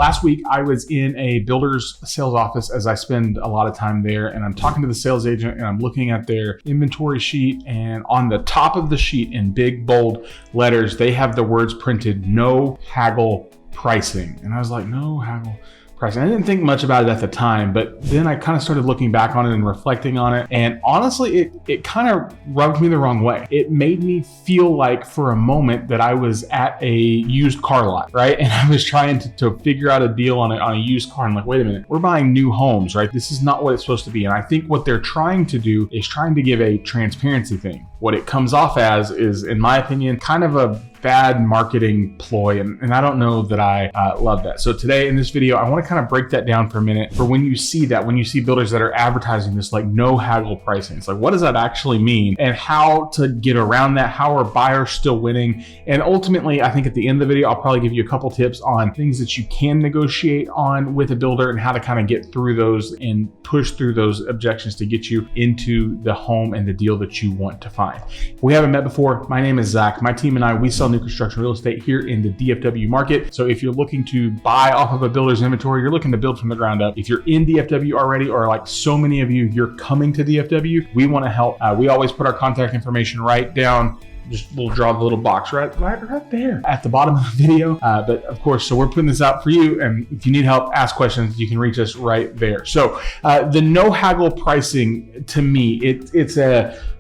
last week I was in a builder's sales office, as I spend a lot of time there, and I'm talking to the sales agent and I'm looking at their inventory sheet, and on the top of the sheet in big bold letters, they have the words printed, No-Haggle pricing. And I was like, No-Haggle pricing. I didn't think much about it at the time, but then I kind of started looking back on it and reflecting on it. And honestly, it kind of rubbed me the wrong way. It made me feel like for a moment that I was at a used car lot, right? And I was trying to figure out a deal on a used car. And I'm like, wait a minute, we're buying new homes, right? This is not what it's supposed to be. And I think what they're trying to do is trying to give a transparency thing. What it comes off as is, in my opinion, kind of a bad marketing ploy, and I don't know that I love that. So today in this video, I want to kind of break that down for a minute. For when you see builders that are advertising this like no-haggle pricing, it's like, what does that actually mean, and how to get around that? How are buyers still winning? And ultimately, I think at the end of the video, I'll probably give you a couple tips on things that you can negotiate on with a builder and how to kind of get through those and push through those objections to get you into the home and the deal that you want to find. If we haven't met before, my name is Zach. My team and I, we sell new construction real estate here in the DFW market. So if you're looking to buy off of a builder's inventory, you're looking to build from the ground up. If you're in DFW already, or like so many of you, you're coming to DFW, we want to help. We always put our contact information right down. We'll draw the little box right there at the bottom of the video. But of course, so we're putting this out for you. And if you need help, ask questions, you can reach us right there. So the no-haggle pricing, to me, it's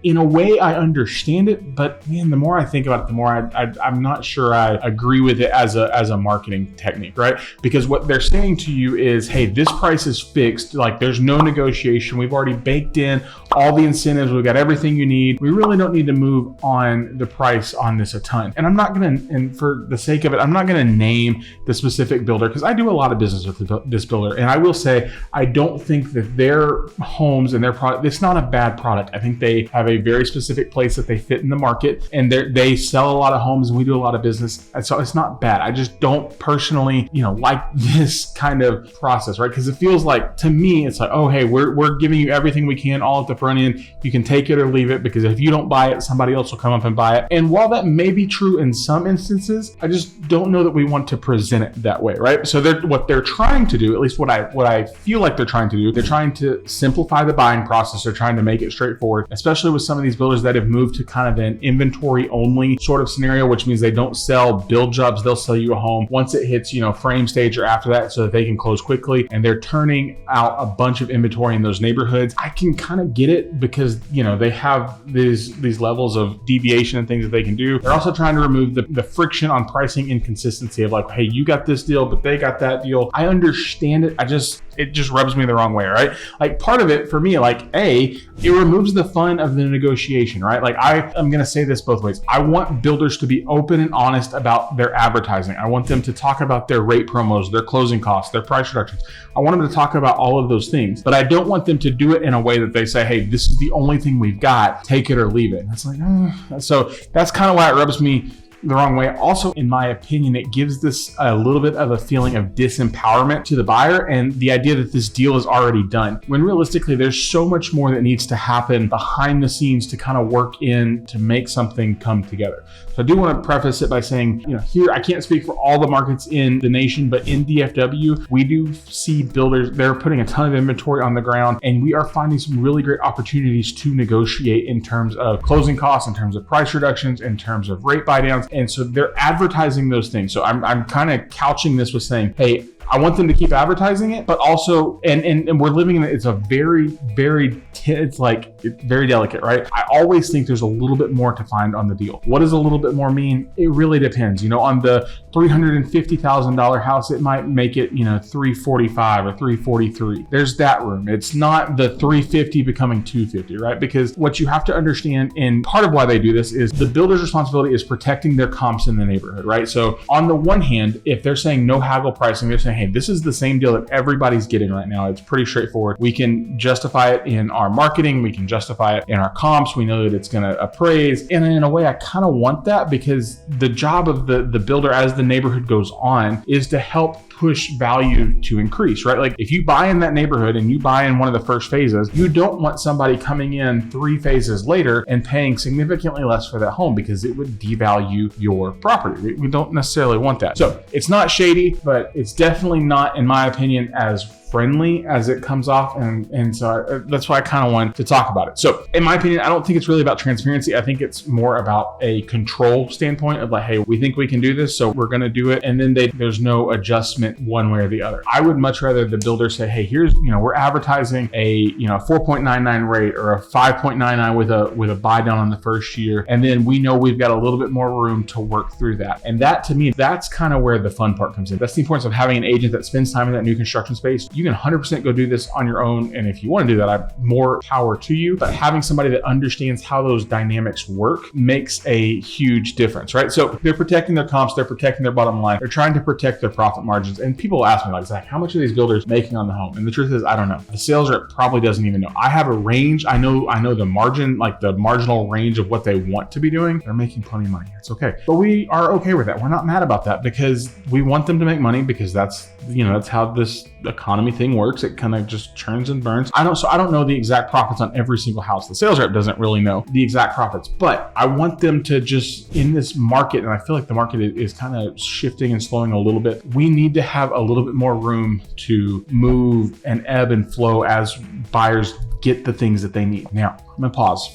in a way I understand it, but man, the more I think about it, the more I'm not sure I agree with it as a marketing technique, right? Because what they're saying to you is, hey, this price is fixed. Like, there's no negotiation. We've already baked in all the incentives. We've got everything you need. We really don't need to move on the price on this a ton. And I'm not gonna, and for the sake of it, I'm not gonna name the specific builder, because I do a lot of business with this builder. And I will say, I don't think that their homes and their product, it's not a bad product. I think they have a very specific place that they fit in the market, and they sell a lot of homes, and we do a lot of business. And so it's not bad. I just don't personally, like this kind of process, right? Because it feels like, to me, it's like, oh, hey, we're giving you everything we can all at the front end. You can take it or leave it, because if you don't buy it, somebody else will come up and buy it. And while that may be true in some instances, I just don't know that we want to present it that way, right? So what they're trying to do, at least what I feel like they're trying to do, they're trying to simplify the buying process. They're trying to make it straightforward, especially with some of these builders that have moved to kind of an inventory only sort of scenario, which means they don't sell build jobs. They'll sell you a home once it hits, frame stage or after that, so that they can close quickly. And they're turning out a bunch of inventory in those neighborhoods. I can kind of get it, because, they have these levels of deviation and things that they can do. They're also trying to remove the friction on pricing inconsistency of like, hey, you got this deal, but they got that deal. I understand it. It just rubs me the wrong way, right? Like, part of it for me, like, it removes the fun of the negotiation, right? Like, I'm going to say this both ways. I want builders to be open and honest about their advertising. I want them to talk about their rate promos, their closing costs, their price reductions. I want them to talk about all of those things, but I don't want them to do it in a way that they say, hey, this is the only thing we've got, take it or leave it. That's like, so that's kind of why it rubs me the wrong way. Also, in my opinion, it gives this a little bit of a feeling of disempowerment to the buyer, and the idea that this deal is already done, when realistically there's so much more that needs to happen behind the scenes to kind of work in to make something come together. So I do want to preface it by saying, here, I can't speak for all the markets in the nation, but in DFW, we do see builders, they're putting a ton of inventory on the ground, and we are finding some really great opportunities to negotiate in terms of closing costs, in terms of price reductions, in terms of rate buy downs. And so they're advertising those things. So I'm kind of couching this with saying, hey, I want them to keep advertising it, but also, and we're living in it's a very, very, it's very delicate, right? I always think there's a little bit more to find on the deal. What does a little bit more mean? It really depends. On the $350,000 house, it might make it, $345,000 or $343,000. There's that room. It's not the $350,000 becoming $250,000, right? Because what you have to understand, and part of why they do this, is the builder's responsibility is protecting their comps in the neighborhood, right? So on the one hand, if they're saying no haggle pricing, they're saying, hey, this is the same deal that everybody's getting right now. It's pretty straightforward. We can justify it in our marketing. We can justify it in our comps. We know that it's going to appraise. And in a way, I kind of want that, because the job of the builder as the neighborhood goes on is to help push value to increase, right? Like if you buy in that neighborhood and you buy in one of the first phases, you don't want somebody coming in 3 phases later and paying significantly less for that home because it would devalue your property. We don't necessarily want that. So it's not shady, but it's definitely not, in my opinion, as friendly as it comes off, and so that's why I kind of wanted to talk about it. So in my opinion, I don't think it's really about transparency. I think it's more about a control standpoint of like, hey, we think we can do this, so we're going to do it, and then there's no adjustment one way or the other. I would much rather the builder say, hey, here's, we're advertising a 4.99 rate or a 5.99 with a buy down on the first year, and then we know we've got a little bit more room to work through that. And that, to me, that's kind of where the fun part comes in. That's the importance of having an agent that spends time in that new construction space. You can 100% go do this on your own. And if you want to do that, I have more power to you. But having somebody that understands how those dynamics work makes a huge difference, right? So they're protecting their comps, they're protecting their bottom line, they're trying to protect their profit margins. And people ask me like, Zach, how much are these builders making on the home? And the truth is, I don't know. The sales rep probably doesn't even know. I have a range. I know the margin, like the marginal range of what they want to be doing. They're making plenty of money. It's okay. But we are okay with that. We're not mad about that because we want them to make money because that's how this economy thing works. It kind of just churns and burns. I don't know the exact profits on every single house. The sales rep doesn't really know the exact profits, but I want them to just, in this market, and I feel like the market is kind of shifting and slowing a little bit. We need to have a little bit more room to move and ebb and flow as buyers get the things that they need. Now, I'm gonna pause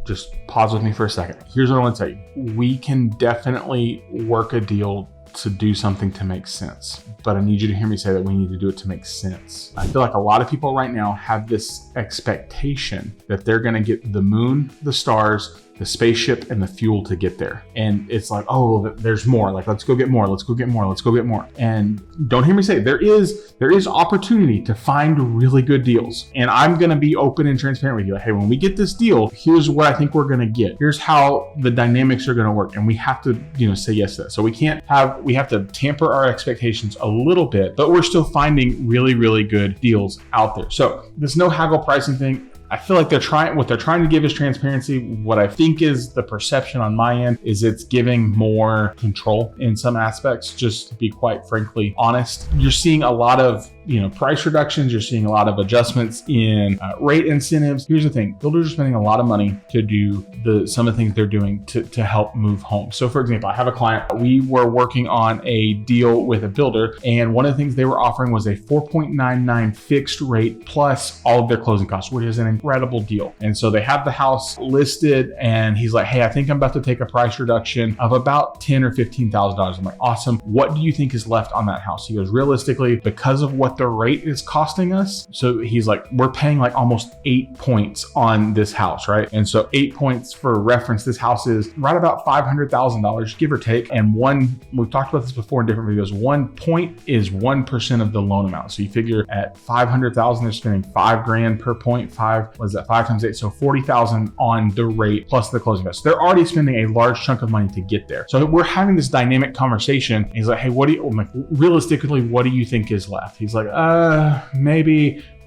just pause with me for a second. Here's what I want to tell you. We can definitely work a deal to do something to make sense, but I need you to hear me say that we need to do it to make sense. I feel like a lot of people right now have this expectation that they're going to get the moon, the stars, the spaceship, and the fuel to get there. And it's like, oh, there's more. Like, let's go get more. Let's go get more. Let's go get more. And don't hear me say there is opportunity to find really good deals. And I'm going to be open and transparent with you. Hey, when we get this deal, here's what I think we're going to get. Here's how the dynamics are going to work. And we have to, say yes to that. So we have to tamper our expectations a little bit, but we're still finding really, really good deals out there. So this no-haggle pricing thing, I feel like what they're trying to give is transparency. What I think is the perception on my end is it's giving more control in some aspects, just to be quite frankly honest. You're seeing a lot of price reductions. You're seeing a lot of adjustments in rate incentives. Here's the thing. Builders are spending a lot of money to do some of the things they're doing to help move homes. So for example, I have a client, we were working on a deal with a builder, and one of the things they were offering was a 4.99 fixed rate plus all of their closing costs, which is an incredible deal. And so they have the house listed, and he's like, hey, I think I'm about to take a price reduction of about $10,000 or $15,000. I'm like, awesome. What do you think is left on that house? He goes, realistically, because of what the rate is costing us. So he's like, we're paying like almost 8 points on this house, right? And so 8 points, for reference, this house is right about $500,000, give or take. And we've talked about this before in different videos, 1 point is 1% of the loan amount. So you figure at $500,000, they're spending $5,000 per point. 5 times 8? So $40,000 on the rate plus the closing costs. They're already spending a large chunk of money to get there. So we're having this dynamic conversation. He's like, hey, realistically, what do you think is left? He's like,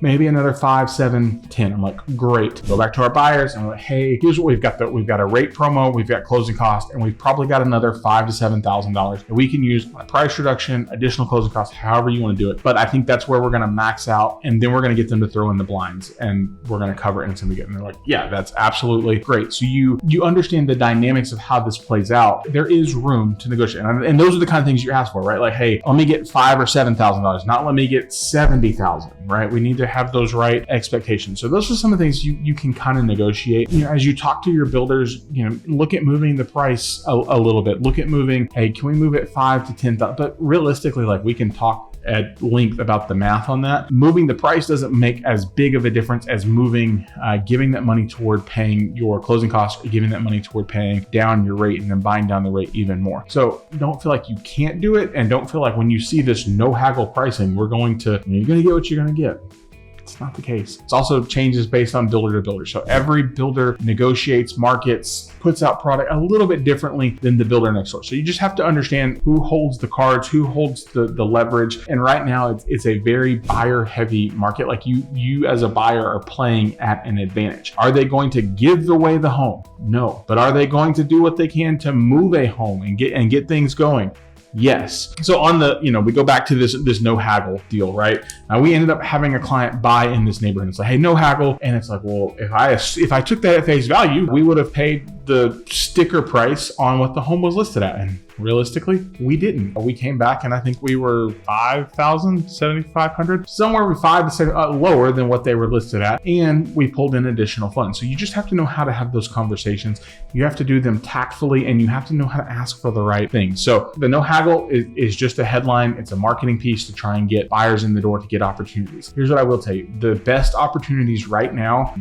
maybe another 5, 7, 10. I'm like, great. Go back to our buyers and I'm like, hey, here's what we've got. We've got a rate promo, we've got closing costs, and we've probably got another $5,000 to $7,000 that we can use on a price reduction, additional closing costs, however you want to do it. But I think that's where we're going to max out, and then we're going to get them to throw in the blinds, and we're going to cover it until we get. And they're like, yeah, that's absolutely great. So you understand the dynamics of how this plays out. There is room to negotiate, and those are the kind of things you ask for, right? Like, hey, let me get $5,000 or $7,000, not let me get $70,000, right? We need to have those right expectations. So those are some of the things you can kind of negotiate. As you talk to your builders, look at moving the price a little bit. Look at moving, hey, can we move it 5 to 10,000? But realistically, like, we can talk at length about the math on that. Moving the price doesn't make as big of a difference as giving that money toward paying your closing costs, or giving that money toward paying down your rate and then buying down the rate even more. So don't feel like you can't do it, and don't feel like when you see this no haggle pricing, you're going to get what you're going to get. It's not the case. It also changes based on builder to builder. So every builder negotiates, markets, puts out product a little bit differently than the builder next door. So you just have to understand who holds the cards, who holds the leverage. And right now it's a very buyer heavy market. Like you as a buyer are playing at an advantage. Are they going to give away the home? No. But are they going to do what they can to move a home and get things going? Yes. So on the, we go back to this no-haggle deal, right? Now we ended up having a client buy in this neighborhood. It's like, hey, no haggle. And it's like, well, if I took that at face value, we would have paid the sticker price on what the home was listed at. And realistically, we didn't. We came back and I think we were $5,000, $7,500, somewhere with lower than what they were listed at. And we pulled in additional funds. So you just have to know how to have those conversations. You have to do them tactfully and you have to know how to ask for the right thing. So the no haggle is just a headline. It's a marketing piece to try and get buyers in the door to get opportunities. Here's what I will tell you. The best opportunities right now,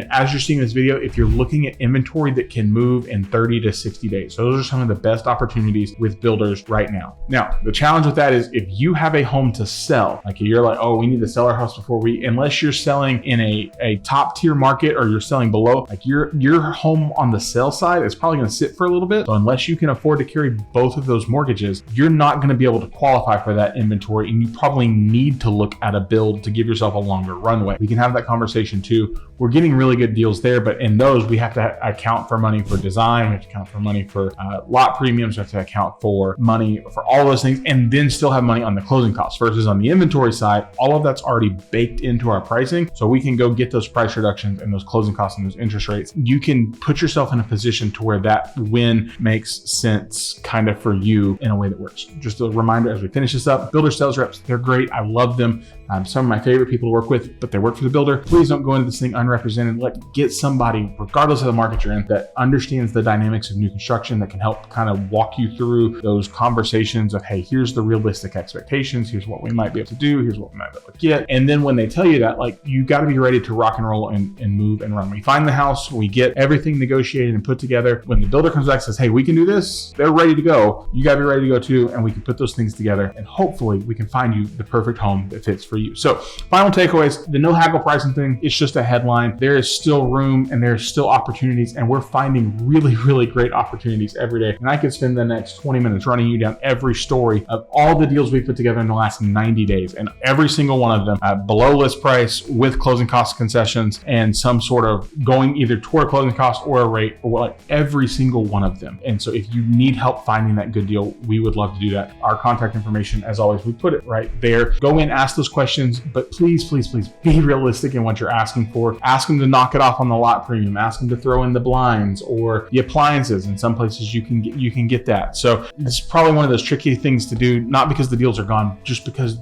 as you're seeing this video, if you're looking at inventory that can move in 30 to 60 days. So those are some of the best opportunities with builders right now. Now, the challenge with that is if you have a home to sell, like you're like, oh, we need to sell our house before unless you're selling in a top tier market or you're selling below, like your home on the sell side is probably going to sit for a little bit. So unless you can afford to carry both of those mortgages, you're not going to be able to qualify for that inventory. And you probably need to look at a build to give yourself a longer runway. We can have that conversation too. We're getting really good deals there, but in those, we have to account for money for design, we have to account for money for lot premiums, we have to account for money for all those things, and then still have money on the closing costs. Versus on the inventory side, all of that's already baked into our pricing. So we can go get those price reductions and those closing costs and those interest rates. You can put yourself in a position to where that win makes sense kind of for you in a way that works. Just a reminder as we finish this up, builder sales reps, they're great. I love them. Some of my favorite people to work with, but they work for the builder. Please don't go into this thing unrepresented. Get somebody, regardless of the market you're in, that understands the dynamics of new construction, that can help kind of walk you through those conversations of, hey, here's the realistic expectations. Here's what we might be able to do. Here's what we might be able to get. And then when they tell you that, like, you got to be ready to rock and roll and move and run. We find the house, we get everything negotiated and put together. When the builder comes back and says, hey, we can do this, they're ready to go. You got to be ready to go too. And we can put those things together and hopefully we can find you the perfect home that fits for you. So final takeaways, the no haggle pricing thing, it's just a headline. There is still room and there's still opportunities, and we're finding really, really great opportunities every day. And I could spend the next 20 minutes running you down every story of all the deals we put together in the last 90 days. And every single one of them below list price with closing cost concessions and some sort of going either toward a closing cost or a rate, or like every single one of them. And so if you need help finding that good deal, we would love to do that. Our contact information, as always, we put it right there. Go in, ask those questions, but please, please, please be realistic in what you're asking for. Ask them to knock it off on the lot premium. Ask them to throw in the blinds or the appliances. In some places you can get that. So this is probably one of those tricky things to do, not because the deals are gone,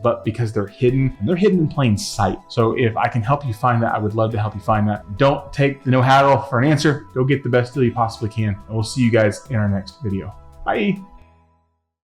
but because they're hidden, and they're hidden in plain sight. So if I can help you find that, I would love to help you find that. Don't take the no haggle for an answer. Go get the best deal you possibly can. And we'll see you guys in our next video. Bye.